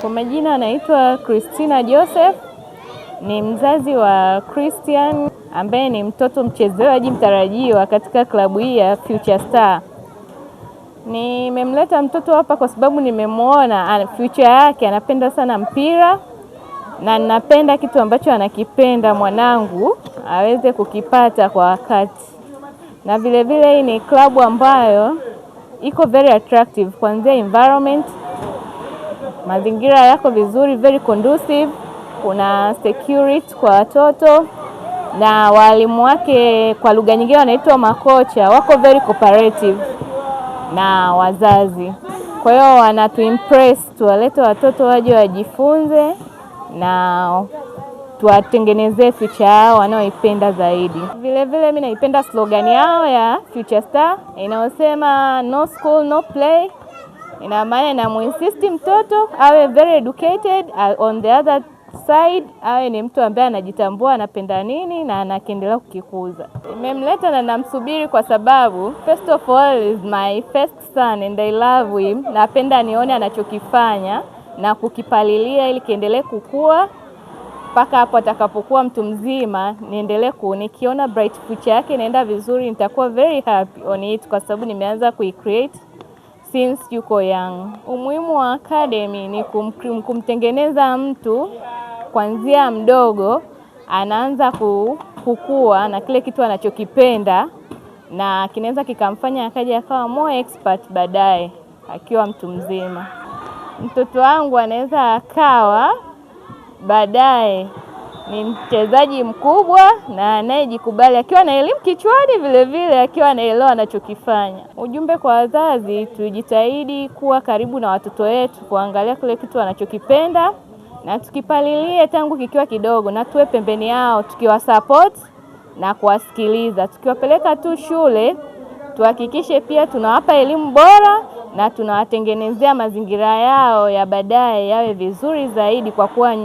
Kwa majina anaitwa Christina Joseph, ni mzazi wa Christian ambaye ni mtoto mchezaji mtarajiwa katika klabu hii ya Future Star. Nimemleta mtoto hapa kwa sababu nimemwona future yake, anapenda sana mpira na ninapenda kitu ambacho anakipenda mwanangu aweze kukipata kwa wakati. Na vile vile hii ni klabu ambayo iko very attractive, kuanzia environment, mazingira yako vizuri, very conducive, kuna security kwa watoto na walimu wake kwa lugha nyingine wanaitwa makocha, wako very cooperative na wazazi. Kwa hiyo wanatuimpress, tuwalete watoto waje wajifunze na tuwatengenezee future yao wanaoipenda zaidi. Vile vile mimi naipenda slogan yao ya Future Star inayosema no school no play. Ina maana inamuinsist mtoto awe very educated, on the other side awe ni mtu ambaye anajitambua anapenda nini na anaendelea kukikuza. Nimemleta na namsubiri kwa sababu first of all is my first son and I love him. Napenda nione anachokifanya na kukipalilia ili kiendelee kukua mpaka hapo atakapokuwa mtu mzima. Niendelee nikiona bright future yake inaenda vizuri, nitakuwa very happy on it kwa sababu nimeanza kuicreate since yuko young. Umuhimu wa academy ni kumtengeneza mtu kuanzia mdogo, anaanza kukua na kile kitu anachokipenda na kinaweza kikamfanya akaja akawa more expert baadaye akiwa mtu mzima. Mtoto wangu anaweza akawa baadaye ni mchezaji mkubwa na anayejikubali akiwa na elimu kichwani, vile vile akiwa anaelewa anachokifanya. Ujumbe kwa wazazi, tujitahidi kuwa karibu na watoto wetu, kuangalia kile kitu wanachokipenda na tukipalilie tangu kikiwa kidogo, na tuwe pembeni yao tukiwasupport na kuwasikiliza. Tukiwapeleka tu shule, tuhakikishe pia tunawapa elimu bora na tunawatengenezea mazingira yao ya baadaye yawe vizuri zaidi kwa kuwa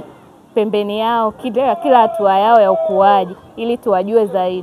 pembeni yao kila hatua yao ya ukuaji ili tuwajue zaidi.